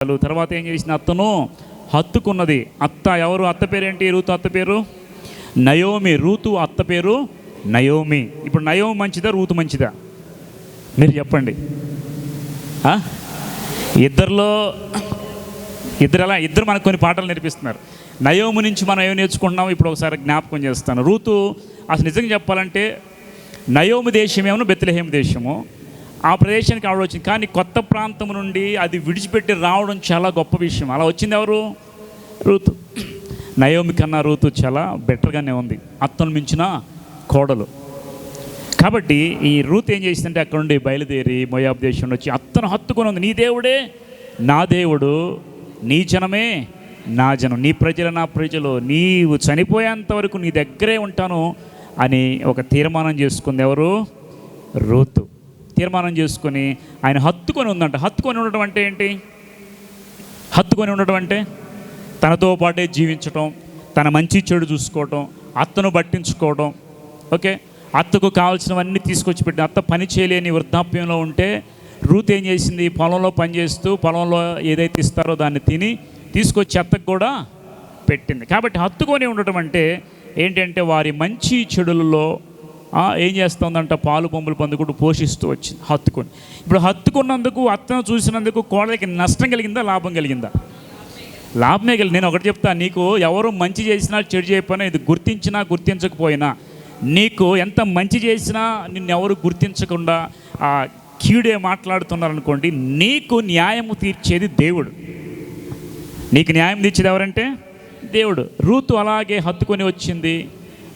తర్వాత ఏం చేసిన అత్తను హత్తుకున్నది. అత్త ఎవరు? అత్త పేరేంటి? రూతు అత్త పేరు నయోమి. రూతు అత్త పేరు నయోమి. ఇప్పుడు నయోమి మంచిదా, రూతు మంచిదా? మీరు చెప్పండి. ఇద్దరు మనకు కొన్ని పాటలు నేర్పిస్తున్నారు. నయోమి నుంచి మనం ఏం నేర్చుకుంటున్నాం ఇప్పుడు ఒకసారి జ్ఞాపకం చేస్తాను. రూతు అసలు నిజంగా చెప్పాలంటే నయోమి దేశమేమో బెత్లెహేము దేశము, ఆ ప్రదేశానికి ఆవిడ వచ్చింది. కానీ కొత్త ప్రాంతం నుండి అది విడిచిపెట్టి రావడం చాలా గొప్ప విషయం. అలా వచ్చింది ఎవరు? రూతు. నయోమి కన్నా రూతు చాలా బెటర్గానే ఉంది, అత్తను మించిన కోడలు. కాబట్టి ఈ రూతు ఏం చేసిందంటే అక్కడ నుండి బయలుదేరి మోయాబు దేశంలో వచ్చి అత్తను హత్తుకొని ఉంది. నీ దేవుడే నా దేవుడు, నీ జనమే నా జనం, నీ ప్రజలు నా ప్రజలు, నీవు చనిపోయేంత వరకు నీ దగ్గరే ఉంటాను అని ఒక తీర్మానం చేసుకుంది. ఎవరు? రూతు. తీర్మానం చేసుకొని ఆయన హత్తుకొని ఉందంట. హత్తుకొని ఉండటం అంటే ఏంటి? హత్తుకొని ఉండటం అంటే తనతో పాటే జీవించటం, తన మంచి చెడు చూసుకోవటం, అత్తను పట్టించుకోవడం. ఓకే, అత్తకు కావాల్సినవన్నీ తీసుకొచ్చి పెట్టి, అత్త పని చేయలేని వృద్ధాప్యంలో ఉంటే రూత్ ఏం చేసింది? పొలంలో పనిచేస్తూ పొలంలో ఏదైతే ఇస్తారో దాన్ని తిని తీసుకొచ్చి అత్తకు కూడా పెట్టింది. కాబట్టి హత్తుకొని ఉండటం అంటే ఏంటంటే వారి మంచి చెడులలో ఏం చేస్తుందంట? పాలు పంపులు పొందుకుంటూ పోషిస్తూ వచ్చింది హత్తుకొని. ఇప్పుడు హత్తుకున్నందుకు, అత్తను చూసినందుకు కోడలికి నష్టం కలిగిందా, లాభం కలిగిందా? లాభమే కలిగింది. నేను ఒకటి చెప్తా, నీకు ఎవరు మంచి చేసినా చెడు చేయకపోయినా, ఇది గుర్తించినా గుర్తించకపోయినా, నీకు ఎంత మంచి చేసినా నిన్నెవరు గుర్తించకుండా కీడే మాట్లాడుతున్నారనుకోండి, నీకు న్యాయము తీర్చేది దేవుడు. నీకు న్యాయం తీర్చేది ఎవరంటే దేవుడు. రూతు అలాగే హత్తుకొని వచ్చింది.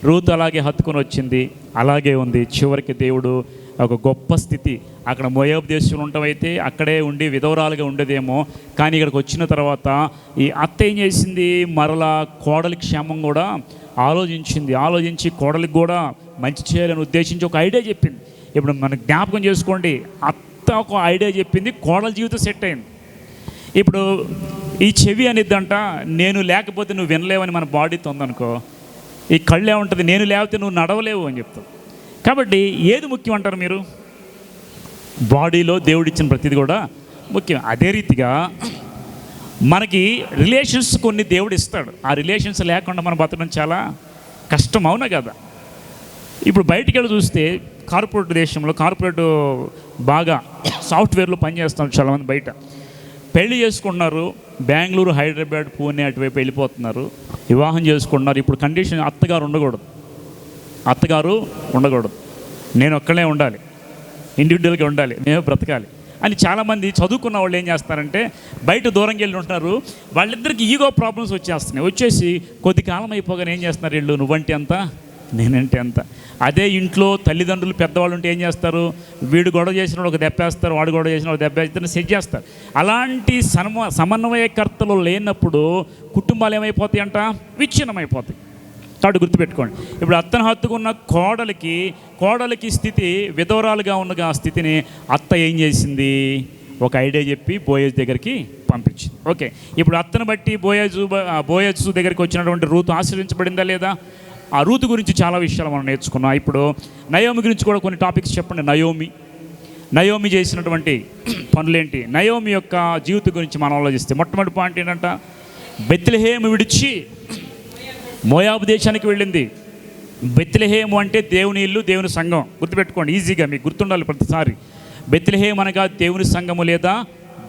రూతు అలాగే హత్తుకొని వచ్చింది, అలాగే ఉంది. చివరికి దేవుడు ఒక గొప్ప స్థితి, అక్కడ మోయాబు దేశంలో ఉండటమైతే అక్కడే ఉండి విధవరాలుగా ఉండేదేమో, కానీ ఇక్కడికి వచ్చిన తర్వాత ఈ అత్త ఏం చేసింది? మరలా కోడలి క్షేమం కూడా ఆలోచించి కోడలికి కూడా మంచి చేయాలని ఉద్దేశించి ఒక ఐడియా చెప్పింది. ఇప్పుడు మనం జ్ఞాపకం చేసుకోండి, అత్త ఒక ఐడియా చెప్పింది, కోడల జీవితం సెట్ అయింది. ఇప్పుడు ఈ చెవి అనిద్దంట, నేను లేకపోతే నువ్వు వినలేవని మన బాడీతో ఉందనుకో. ఈ కళ్ళు ఏముంటుంది? నేను లేకపోతే నువ్వు నడవలేవు అని చెప్తావు. కాబట్టి ఏది ముఖ్యం అంటారు మీరు? బాడీలో దేవుడిచ్చిన ప్రతిది కూడా ముఖ్యం. అదే రీతిగా మనకి రిలేషన్స్ కొన్ని దేవుడు ఇస్తాడు. ఆ రిలేషన్స్ లేకుండా మనం బతకడం చాలా కష్టం, అవునా కదా? ఇప్పుడు బయటికి వెళ్ళి చూస్తే కార్పొరేట్ దేశంలో బాగా సాఫ్ట్వేర్లో పనిచేస్తున్నారు చాలామంది. బయట పెళ్లి చేసుకుంటున్నారు, బెంగళూరు, హైదరాబాద్, పూణే అటువైపు వెళ్ళిపోతున్నారు, వివాహం చేసుకుంటున్నారు. ఇప్పుడు కండిషన్ అత్తగారు ఉండకూడదు, నేను ఒక్కడే ఉండాలి, ఇండివిజువల్గా ఉండాలి, మేము బ్రతకాలి అని చాలామంది చదువుకున్న వాళ్ళు ఏం చేస్తారంటే బయట దూరంగా వెళ్ళి ఉంటున్నారు. వాళ్ళిద్దరికి ఈగో ప్రాబ్లమ్స్ వచ్చేసి కొద్ది కాలం అయిపోగానే ఏం చేస్తున్నారు? వీళ్ళు నువ్వంటే ఎంత, నేనంటే ఎంత. అదే ఇంట్లో తల్లిదండ్రులు పెద్దవాళ్ళు ఉంటే ఏం చేస్తారు? వీడు గొడవ చేసిన ఒక దెబ్బేస్తారు, వాడు గొడవ చేసిన ఒక దెబ్బేస్తారు, సెట్ చేస్తారు. అలాంటి సమన్వయకర్తలు లేనప్పుడు కుటుంబాలు ఏమైపోతాయి అంట? విచ్ఛిన్నమైపోతాయి. కాబట్టి గుర్తుపెట్టుకోండి. ఇప్పుడు అత్తను హత్తుకున్న కోడలికి స్థితి విధవరాలుగా ఉన్న ఆ స్థితిని అత్త ఏం చేసింది? ఒక ఐడియా చెప్పి బోయజు దగ్గరికి పంపించింది. ఓకే, ఇప్పుడు అత్తను బట్టి బోయజు దగ్గరికి వచ్చినటువంటి రూతు ఆశ్రయించబడిందా లేదా? ఆ రూతు గురించి చాలా విషయాలు మనం నేర్చుకున్నాం. ఇప్పుడు నయోమి గురించి కూడా కొన్ని టాపిక్స్ చెప్పండి. నయోమి చేసినటువంటి పనులేంటి? నయోమి యొక్క జీవితం గురించి మనం ఆలోచిస్తే మొట్టమొదటి పాయింట్ ఏంటంట? బెత్లెహేము విడిచి మోయాబు దేశానికి వెళ్ళింది. బెత్లెహేము అంటే దేవుని ఇల్లు, దేవుని సంఘం. గుర్తుపెట్టుకోండి, ఈజీగా మీకు గుర్తుండాలి ప్రతిసారి. బెత్లెహేము అనగా దేవుని సంఘము లేదా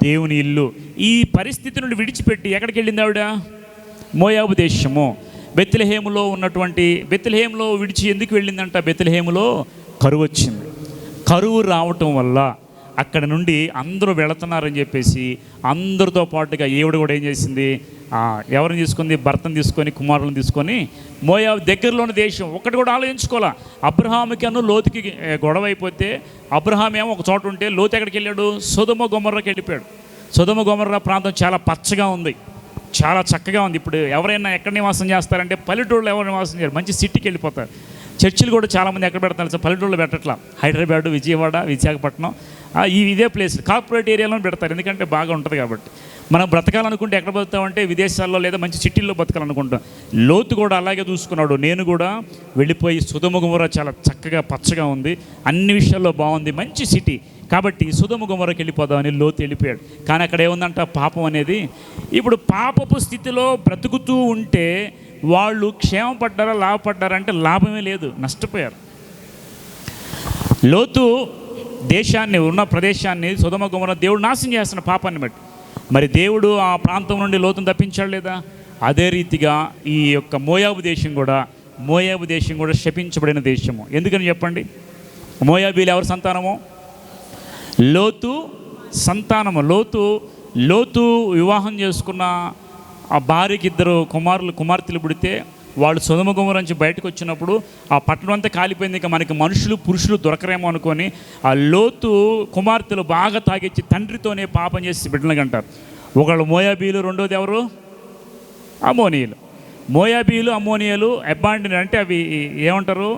దేవుని ఇల్లు. ఈ పరిస్థితి నుండి విడిచిపెట్టి ఎక్కడికి వెళ్ళింది ఆవిడ? మోయాబు దేశము. బెత్లెహేములో విడిచి ఎందుకు వెళ్ళిందంట? బెత్లెహేములో కరువు వచ్చింది. కరువు రావటం వల్ల అక్కడ నుండి అందరూ వెళుతున్నారని చెప్పేసి అందరితో పాటుగా ఈవిడ కూడా ఏం చేసింది? ఎవరిని తీసుకుంది? భర్తను తీసుకొని, కుమారులను తీసుకొని మోయాబు దగ్గరలోని దేశం. ఒకటి కూడా ఆలోచించుకోవాలా. అబ్రహాముకి లోతుకి గొడవ అయిపోతే అబ్రహాం ఏమో ఒక చోట ఉంటే లోతు ఎక్కడికి వెళ్ళాడు? సొదొమ గొమొర్రాకి వెళ్ళిపోయాడు. సొదొమ గొమొర్రా ప్రాంతం చాలా పచ్చగా ఉంది, చాలా చక్కగా ఉంది. ఇప్పుడు ఎవరైనా ఎక్కడ నివాసం చేస్తారంటే పల్లెటూళ్ళు ఎవరు నివాసం చేయరు, మంచి సిటీకి వెళ్ళిపోతారు. చర్చిలు కూడా చాలామంది ఎక్కడ పెడతారు? పల్లెటూళ్ళు పెట్టట్లా. హైదరాబాదు, విజయవాడ, విశాఖపట్నం ఇదే ప్లేస్ కార్పొరేట్ ఏరియాలో పెడతారు, ఎందుకంటే బాగా ఉంటుంది కాబట్టి. మనం బ్రతకాలనుకుంటే ఎక్కడ బతుకుతామంటే విదేశాల్లో లేదా మంచి సిటీల్లో బతకాలనుకుంటాం. లోతు కూడా అలాగే చూసుకున్నాడు. నేను కూడా వెళ్ళిపోయి సొదొమ గొమొర్రా చాలా చక్కగా పచ్చగా ఉంది, అన్ని విషయాల్లో బాగుంది, మంచి సిటీ, కాబట్టి సొదొమ గొమొర్రాకి వెళ్ళిపోదామని లోతు వెళ్ళిపోయాడు. కానీ అక్కడ ఏముందంట, పాపం అనేది. ఇప్పుడు పాపపు స్థితిలో బ్రతుకుతూ ఉంటే వాళ్ళు క్షేమం పడ్డారా లాభపడ్డారా అంటే లాభమే లేదు, నష్టపోయారు. లోతు దేశాన్ని, ఉన్న ప్రదేశాన్ని సొదొమ గొమొర్రా దేవుడు నాశనం చేస్తున్న పాపాన్ని బట్టి. మరి దేవుడు ఆ ప్రాంతం నుండి లోతును తప్పించాడు లేదా? అదే రీతిగా ఈ యొక్క మోయాబు దేశం కూడా శపించబడిన దేశము. ఎందుకని చెప్పండి? మోయాబీలు ఎవరి సంతానము? లోతు సంతానము. లోతు వివాహం చేసుకున్న ఆ భార్యకి 2 కుమార్తెలు పుడితే వాళ్ళు సొదొమ గొమొర్రా నుంచి బయటకు వచ్చినప్పుడు ఆ పట్టణం అంతా కాలిపోయింది, ఇంకా మనకి పురుషులు దొరకరేమో అనుకొని ఆ లోతు కుమార్తెలు బాగా తాగిచ్చి తండ్రితోనే పాపం చేసి బిడ్డలు అంటారు. ఒకళ్ళు మోయాబీలు, రెండోది ఎవరు? అమ్మోనియలు. మోయాబీలు, అమ్మోనియలు అబాండన్ అంటే అవి ఏమంటారు?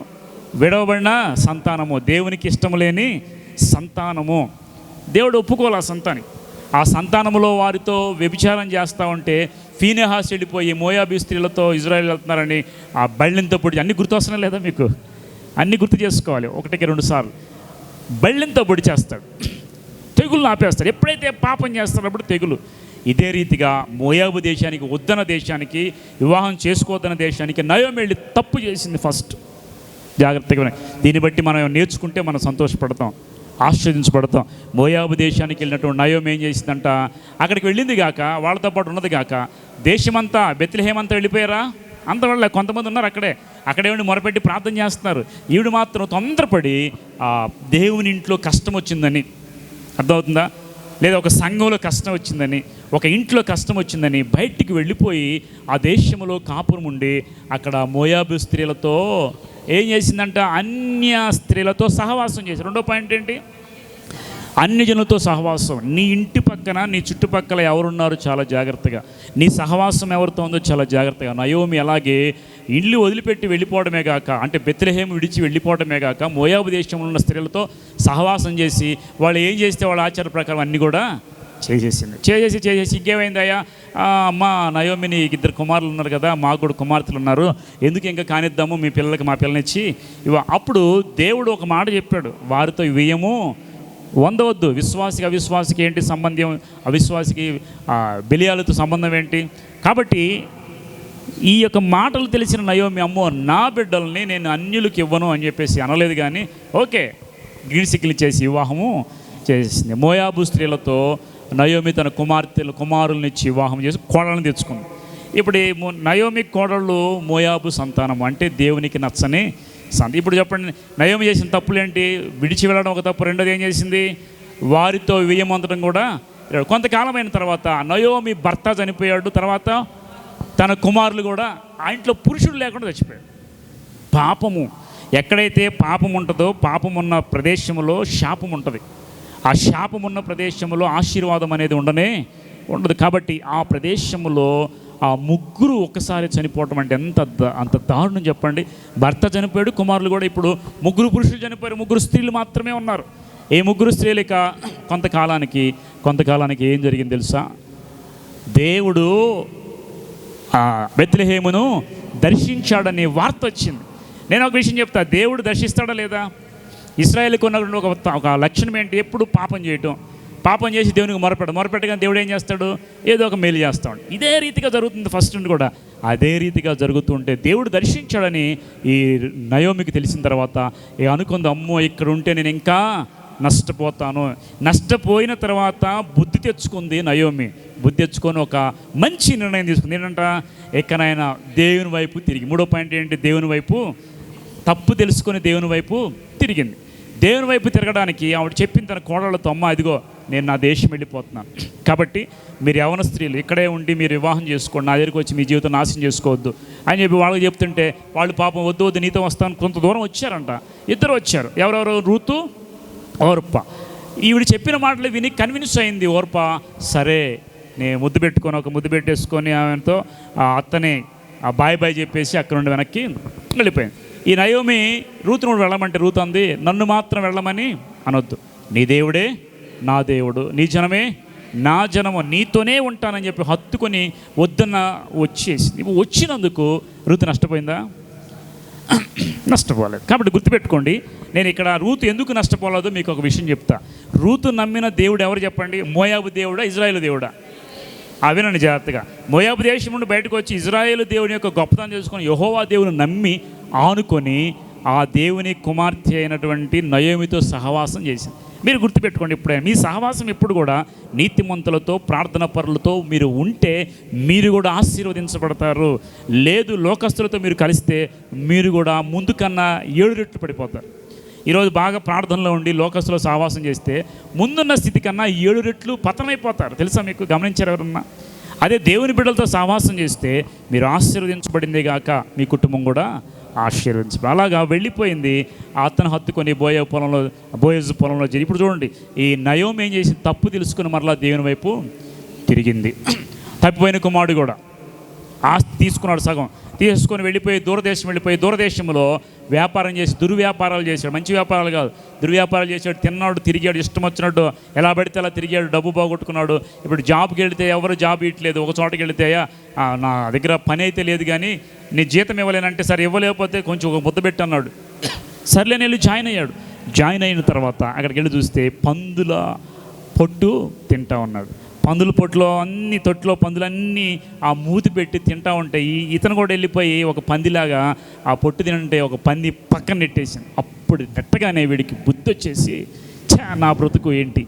విడవబడిన సంతానము, దేవునికి ఇష్టం లేని సంతానము. దేవుడు ఒప్పుకోవాలి ఆ సంతానములో వారితో వ్యభిచారం చేస్తూ ఉంటే ఫీనెహాసు వెళ్ళిపోయి మోయాబీ స్త్రీలతో ఇజ్రాయెల్ వెళ్తున్నారని ఆ బళ్ళెంతో పొడి, అన్నీ గుర్తొస్తున్నాయి లేదా మీకు? అన్నీ గుర్తు చేసుకోవాలి, 1కి 2 సార్లు. బళ్ళెంతో పొడి చేస్తాడు, తెగులు ఆపేస్తాడు. ఎప్పుడైతే పాపం చేస్తున్నప్పుడు తెగులు. ఇదే రీతిగా మోయాబు దేశానికి, వద్దన దేశానికి, వివాహం చేసుకోవద్దన్న దేశానికి నయోమి వెళ్ళి తప్పు చేసింది ఫస్ట్. జాగ్రత్తగా దీన్ని బట్టి మనం నేర్చుకుంటే మనం సంతోషపడతాం, ఆశ్రదించబడతాం. మోయాబు దేశానికి వెళ్ళినటువంటి నయోమి ఏం చేసిందంట, అక్కడికి వెళ్ళింది కాక, వాళ్ళతో పాటు ఉన్నది కాక, దేశమంతా బెత్లెహేమ్ అంతా వెళ్ళిపోయారా? అంతవల్ల కొంతమంది ఉన్నారు అక్కడే ఉండి మొరపెట్టి ప్రార్థన చేస్తున్నారు. ఈవిడ మాత్రం తొందరపడి దేవుని ఇంట్లో కష్టం వచ్చిందని, అర్థమవుతుందా? లేదా ఒక సంఘంలో కష్టం వచ్చిందని, ఒక ఇంట్లో కష్టం వచ్చిందని బయటికి వెళ్ళిపోయి ఆ దేశంలో కాపురం ఉండి అక్కడ మోయాబు స్త్రీలతో ఏం చేసిందంట, అన్య స్త్రీలతో సహవాసం చేసి. 2వ పాయింట్ ఏంటి? అన్ని జనులతో సహవాసం. నీ ఇంటి పక్కన, నీ చుట్టుపక్కల ఎవరున్నారు చాలా జాగ్రత్తగా, నీ సహవాసం ఎవరితో ఉందో చాలా జాగ్రత్తగా. నయోమి అలాగే ఇల్లు వదిలిపెట్టి వెళ్ళిపోవడమే కాక, అంటే బెత్లెహేము విడిచి వెళ్ళిపోవడమే కాక, మోయాబు దేశంలో ఉన్న స్త్రీలతో సహవాసం చేసి వాళ్ళు ఏం చేస్తే వాళ్ళ ఆచార ప్రకారం అన్నీ కూడా చేసేసి ఇంకేమైందయ్యా, అమ్మ నయోమిని 2 కుమారులు ఉన్నారు కదా, మాకు కూడా కుమార్తెలు ఉన్నారు, ఎందుకు ఇంకా కానిద్దాము, మీ పిల్లలకి మా పిల్లనిచ్చి అప్పుడు దేవుడు ఒక మాట చెప్పాడు, వారితో వ్యయము పొందవద్దు. విశ్వాసికి అవిశ్వాసికి ఏంటి సంబంధం? అవిశ్వాసికి బెలియాలతో సంబంధం ఏంటి? కాబట్టి ఈ యొక్క మాటలు తెలిసిన నయోమి, అమ్మో నా బిడ్డల్ని నేను అన్యులకు ఇవ్వను అని చెప్పేసి అనలేదు, కానీ ఓకే గిడిసికిలి చేసి వివాహము చేసింది. మోయాబు స్త్రీలతో నయోమి తన కుమారుల్ని ఇచ్చి వివాహం చేసి కోడలను తెచ్చుకుంది. ఇప్పుడు నయోమి కోడళ్ళు మోయాబు సంతానం, అంటే దేవునికి నచ్చని సంతానం. ఇప్పుడు చెప్పండి, నయోమి చేసిన తప్పులు ఏంటి? విడిచి వెళ్ళడం ఒక తప్పు, రెండోది ఏం చేసింది? వారితో వ్యయమంతడం కూడా. కొంతకాలమైన తర్వాత నయోమి భర్త చనిపోయాడు, తర్వాత తన కుమారులు కూడా ఆ ఇంట్లో పురుషుడు లేకుండా చచ్చిపోయాడు. పాపము ఎక్కడైతే పాపం ఉంటుందో, పాపం ఉన్న ప్రదేశంలో శాపం ఉంటుంది. ఆ శాపం ఉన్న ప్రదేశంలో ఆశీర్వాదం అనేది ఉండదు. కాబట్టి ఆ ప్రదేశంలో ఆ ముగ్గురు ఒక్కసారి చనిపోవటం అంటే అంత దారుణం చెప్పండి. భర్త చనిపోయాడు, కుమారులు కూడా. ఇప్పుడు 3 పురుషులు చనిపోయారు, 3 స్త్రీలు మాత్రమే ఉన్నారు. ఈ 3 స్త్రీలు ఇక కొంతకాలానికి ఏం జరిగింది తెలుసా? దేవుడు బెత్లెహేమును దర్శించాడనే వార్త వచ్చింది. నేను ఒక విషయం చెప్తా, దేవుడు దర్శిస్తాడా లేదా? ఇశ్రాయేలుకు ఉన్నటువంటి ఒక లక్షణం ఏంటి? ఎప్పుడు పాపం చేసి దేవునికి మొరపెట్టగానే దేవుడు ఏం చేస్తాడు? ఏదో ఒక మేలు చేస్తాడు. ఇదే రీతిగా జరుగుతుంది ఫస్ట్ నుండి కూడా. అదే రీతిగా జరుగుతుంటే దేవుడు దర్శించాడని ఈ నయోమికి తెలిసిన తర్వాత అనుకుంది, అమ్మో ఇక్కడ ఉంటే నేను ఇంకా నష్టపోతాను. నష్టపోయిన తర్వాత బుద్ధి తెచ్చుకుంది నయోమి. బుద్ధి తెచ్చుకొని ఒక మంచి నిర్ణయం తీసుకుంది. ఏంటంట, ఎక్కడైనా దేవుని వైపు తిరిగి. 3వ పాయింట్ ఏంటి? దేవుని వైపు, తప్పు తెలుసుకొని దేవుని వైపు తిరిగింది. దేవుని వైపు తిరగడానికి ఆవిడ చెప్పింది తన కోడళ్ళతో, అమ్మ ఇదిగో నేను నా దేశం వెళ్ళిపోతున్నాను, కాబట్టి మీరు యవ్వన స్త్రీలు ఇక్కడే ఉండి మీరు వివాహం చేసుకోండి, నా దగ్గరికి వచ్చి మీ జీవితం నాశనం చేసుకోవద్దు అని చెప్పి వాళ్ళకి చెప్తుంటే వాళ్ళు పాపం వద్దు నీతో వస్తాను కొంత దూరం వచ్చారంట. 2 వచ్చారు. ఎవరెవరు? రూతు, ఓర్ప. ఈవిడ చెప్పిన మాటలు విని కన్విన్స్ అయింది ఓర్ప. సరే నేను ఒక ముద్దు పెట్టేసుకొని ఆమెతో అత్తనే బాయ్ చెప్పేసి అక్కడ నుండి వెనక్కి వెళ్ళిపోయింది. ఈ నయోమి రూతును వెళ్ళమంటే రూతు అంది, నన్ను మాత్రం వెళ్ళమని అనొద్దు, నీ దేవుడే నా దేవుడు, నీ జనమే నా జనము నీతోనే ఉంటానని చెప్పి హత్తుకొని వద్దన్న వచ్చేసి వచ్చినందుకు రూతు నష్టపోయిందా? నష్టపోలేదు. కాబట్టి గుర్తుపెట్టుకోండి, నేను ఇక్కడ రూతు ఎందుకు నష్టపోలేదో మీకు ఒక విషయం చెప్తా. రూతు నమ్మిన దేవుడు ఎవరు చెప్పండి? మోయాబు దేవుడా, ఇజ్రాయేలు దేవుడా? వినండి జాగ్రత్తగా. మోయాబు దేశం నుండి బయటకు వచ్చి ఇజ్రాయేలు దేవుని యొక్క గొప్పతనం చేసుకొని యెహోవా దేవుని నమ్మి ఆనుకొని ఆ దేవుని కుమార్తె అయినటువంటి నయోమితో సహవాసం చేసింది. మీరు గుర్తుపెట్టుకోండి, ఇప్పుడే మీ సహవాసం ఎప్పుడు కూడా నీతిమంతులతో ప్రార్థన పరులతో మీరు ఉంటే మీరు కూడా ఆశీర్వదించబడతారు. లేదు లోకస్తులతో మీరు కలిస్తే మీరు కూడా ముందు కన్నా 7 రెట్లు పడిపోతారు. ఈరోజు బాగా ప్రార్థనలో ఉండి లోకస్తులో సహవాసం చేస్తే ముందున్న స్థితి కన్నా 7 రెట్లు పతనమైపోతారు. తెలుసా మీకు? గమనించారు ఎవరన్నా? అదే దేవుని బిడ్డలతో సహవాసం చేస్తే మీరు ఆశీర్వదించబడిందే గాక మీ కుటుంబం కూడా ఆశీర్వదించబడి. అలాగా వెళ్ళిపోయింది. అతను హత్తుకొని బోయజు పొలంలో చేరి. ఇప్పుడు చూడండి, ఈ నయోమి ఏం చేసింది? తప్పు తెలుసుకుని మరలా దేవుని వైపు తిరిగింది. తప్పిపోయిన కుమారుడు కూడా ఆస్తి తీసుకున్నాడు, సగం తీసుకొని వెళ్ళిపోయి దూరదేశంలో వ్యాపారం చేసి దుర్వ్యాపారాలు చేశాడు. మంచి వ్యాపారాలు కాదు, దుర్వ్యాపారాలు చేశాడు. తిన్నాడు, తిరిగాడు, ఇష్టం వచ్చినట్టు ఎలా పడితే అలా తిరిగాడు, డబ్బు పోగొట్టుకున్నాడు. ఇప్పుడు జాబ్కి వెళితే ఎవరు జాబ్ ఇవ్వట్లేదు. ఒక చోటకి వెళితేయా నా దగ్గర పని అయితే లేదు కానీ నీ జీతం ఇవ్వలేనంటే సరే ఇవ్వలేకపోతే కొంచెం ఒక ముద్ద పెట్టి అన్నాడు. సర్లేని వెళ్ళి జాయిన్ అయ్యాడు. జాయిన్ అయిన తర్వాత అక్కడికి వెళ్ళి చూస్తే పందుల పొట్టు తింటా ఉన్నాడు. పందుల పొట్టులో అన్ని తొట్టులో పందులన్నీ ఆ మూతి పెట్టి తింటా ఉంటాయి. ఇతను కూడా వెళ్ళిపోయి ఒక పందిలాగా ఆ పొట్టు తినంటే ఒక పంది పక్కన నెట్టేసింది. అప్పుడు నెట్టగానే వీడికి బుద్ధి వచ్చేసి, నా బ్రతుకు ఏంటి,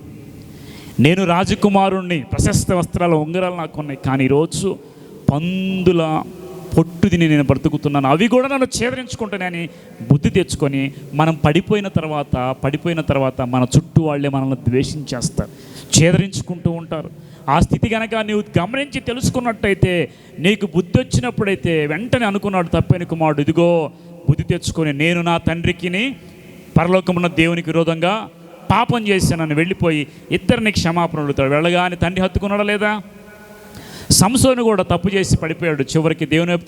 నేను రాజకుమారుణ్ణి, ప్రశస్త వస్త్రాల ఉంగరాలు నాకు ఉన్నాయి, కానీ ఈరోజు పందుల పొట్టు తిని నేను బ్రతుకుతున్నాను, అవి కూడా నన్ను ఛేదరించుకుంటానని బుద్ధి తెచ్చుకొని మనం పడిపోయిన తర్వాత మన చుట్టూ వాళ్ళే మనల్ని ద్వేషించేస్తారు, ఛేదరించుకుంటూ ఉంటారు. ఆ స్థితి కనుక నీవు గమనించి తెలుసుకున్నట్టయితే, నీకు బుద్ధి వచ్చినప్పుడైతే వెంటనే అనుకున్నాడు తప్పని కుమారుడు, ఇదిగో బుద్ధి తెచ్చుకొని నేను నా తండ్రికి పరలోకమున్న దేవునికి విరోధంగా పాపం చేశానని వెళ్ళిపోయి ఇద్దరిని క్షమాపణ అడుగుతాడు. వెళ్ళగానే తండ్రి హత్తుకున్నాడా లేదా? సంసోను కూడా తప్పు చేసి పడిపోయాడు, చివరికి దేవుని వైపు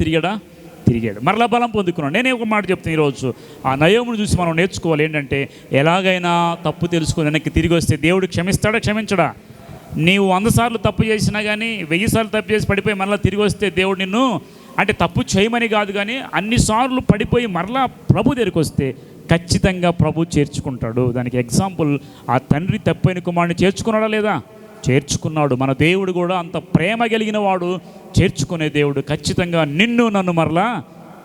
తిరిగాడు, మరలా బలం పొందుకున్నాడు. నేనే ఒక మాట చెప్తాను, ఈరోజు ఆ నయోమును చూసి మనం నేర్చుకోవాలి. ఏంటంటే ఎలాగైనా తప్పు తెలుసుకుని వెనక్కి తిరిగి వస్తే దేవుడు క్షమిస్తాడా, క్షమించడా? నీవు 100 సార్లు తప్పు చేసినా కానీ 1000 సార్లు తప్పు చేసి పడిపోయి మరలా తిరిగి వస్తే దేవుడు నిన్ను, అంటే తప్పు చేయమని కాదు కానీ అన్నిసార్లు పడిపోయి మరలా ప్రభు దగ్గరికి వస్తే ఖచ్చితంగా ప్రభు చేర్చుకుంటాడు. దానికి ఎగ్జాంపుల్ ఆ తండ్రి తప్పైన కుమారుని చేర్చుకున్నాడా లేదా? చేర్చుకున్నాడు. మన దేవుడు కూడా అంత ప్రేమ కలిగిన వాడు, చేర్చుకునే దేవుడు. ఖచ్చితంగా నిన్ను నన్ను మరలా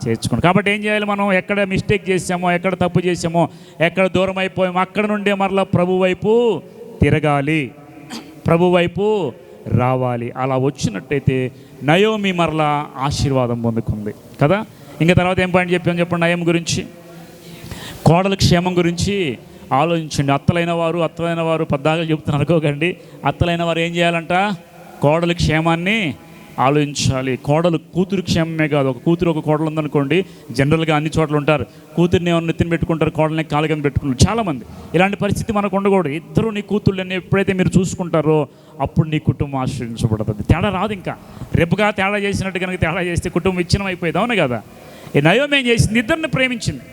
చేర్చుకున్నాడు. కాబట్టి ఏం చేయాలి? మనం ఎక్కడ మిస్టేక్ చేసామో, ఎక్కడ తప్పు చేసామో, ఎక్కడ దూరం అయిపోయామో అక్కడ నుండే మరలా ప్రభు వైపు తిరగాలి, ప్రభు వైపు రావాలి. అలా వచ్చినట్టయితే నయోమి మరలా ఆశీర్వాదం పొందుకుంది కదా. ఇంకా తర్వాత ఏం పాయింట్ చెప్పండి నయోమి గురించి? కోడల క్షేమం గురించి ఆలోచించండి. అత్తలైన వారు పద్దాకలు చెప్తున్నారు అనుకోకండి. అత్తలైన వారు ఏం చేయాలంట? కోడల క్షేమాన్ని ఆలోచించాలి. కూతురు క్షేమమే కాదు, ఒక కోడలు ఉందనుకోండి, జనరల్గా అన్ని చోట్ల ఉంటారు, కూతుర్ని ఏమన్నా నెత్తిన పెట్టుకుంటారు, కోడల్ని కాలు కింద పెట్టుకుంటారు చాలామంది. ఇలాంటి పరిస్థితి మనకు ఉండకూడదు. ఇద్దరు నీ కూతుళ్ళని ఎప్పుడైతే మీరు చూసుకుంటారో అప్పుడు నీ కుటుంబం ఆశ్రయించబడుతుంది. తేడా రాదు. ఇంకా రేపుగా తేడా చేసినట్టు కనుక తేడా చేస్తే కుటుంబం విచ్ఛిన్నం అయిపోయింది. అవును కదా? ఈ నయోమి ఏం చేసింది? ఇద్దరిని ప్రేమించింది.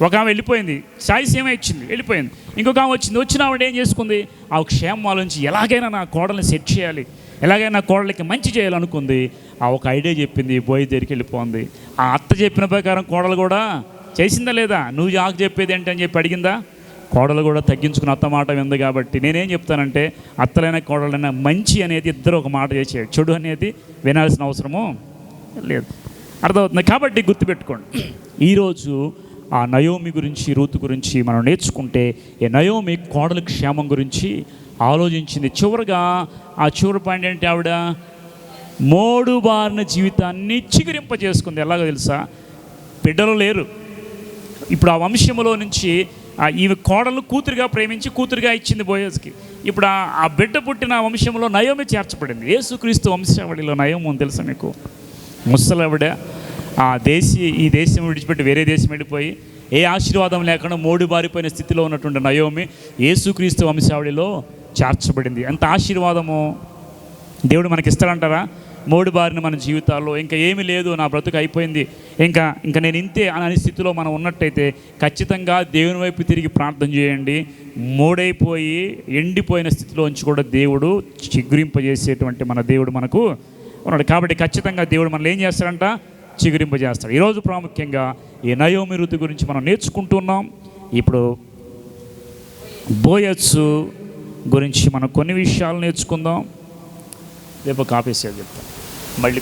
ఒక ఆమె వెళ్ళిపోయింది, చాయిస్ ఏమో ఇచ్చింది, వెళ్ళిపోయింది. ఇంకొక ఆమె వచ్చిన ఆవిడ ఏం చేసుకుంది? ఆ క్షేమం ఆలోచించి ఎలాగైనా నా కోడల్ని సెట్ చేయాలి, ఎలాగైనా కోడలికి మంచి చేయాలనుకుంది. ఆ ఒక ఐడియా చెప్పింది, పోయి దగ్గరికి వెళ్ళిపోయింది. ఆ అత్త చెప్పిన ప్రకారం కోడలు కూడా చేసిందా లేదా? నువ్వు నాకు చెప్పేది ఏంటి అని చెప్పి అడిగిందా? కోడలు కూడా తగ్గించుకుని అత్త మాట వింది. కాబట్టి నేనేం చెప్తానంటే, అత్తలైన కోడలైనా మంచి అనేది ఇద్దరు ఒక మాట చేసేది, చెడు అనేది వినాల్సిన అవసరము లేదు. అర్థమవుతుంది? కాబట్టి గుర్తుపెట్టుకోండి, ఈరోజు ఆ నయోమి గురించి, రూతు గురించి మనం నేర్చుకుంటే, ఈ నయోమి కోడల క్షేమం గురించి ఆలోచించింది. చివరిగా ఆ చివరి పాయింట్ ఏంటి? ఆవిడ మోడు బారిన జీవితాన్ని చిగురింపజేసుకుంది. ఎలాగో తెలుసా? బిడ్డలు లేరు. ఇప్పుడు ఆ వంశములో నుంచి ఈమె కోడలు కూతురుగా ప్రేమించి కూతురుగా ఇచ్చింది బోయజ్కి. ఇప్పుడు ఆ బిడ్డ పుట్టిన వంశంలో నయోమి చేర్చబడింది. యేసుక్రీస్తు వంశావళిలో నయోమి ఉంది తెలుసా మీకు? ముసలావిడ ఈ దేశం విడిచిపెట్టి వేరే దేశం వెళ్ళిపోయి ఏ ఆశీర్వాదం లేకుండా మోడు బారిపోయిన స్థితిలో ఉన్నటువంటి నయోమి యేసుక్రీస్తు వంశావళిలో చేర్చబడింది. ఎంత ఆశీర్వాదము దేవుడు మనకి ఇస్తాడంటారా? మూడు బారిన మన జీవితాల్లో ఇంకా ఏమీ లేదు, నా బ్రతుకు అయిపోయింది, ఇంకా నేను ఇంతే అనే స్థితిలో మనం ఉన్నట్టయితే ఖచ్చితంగా దేవుని వైపు తిరిగి ప్రార్థన చేయండి. మూడైపోయి ఎండిపోయిన స్థితిలోంచి కూడా దేవుడు చిగురింపజేసేటువంటి మన దేవుడు మనకు ఉన్నాడు. కాబట్టి ఖచ్చితంగా దేవుడు మనల్ని ఏం చేస్తాడంట? చిగురింపజేస్తాడు. ఈరోజు ప్రాముఖ్యంగా ఈ నయోమి ఋతు గురించి మనం నేర్చుకుంటున్నాం. ఇప్పుడు బోయజు గురించి మనం కొన్ని విషయాలు నేర్చుకుందాం. రేపు కాపేసేది చెప్తాను మళ్ళీ.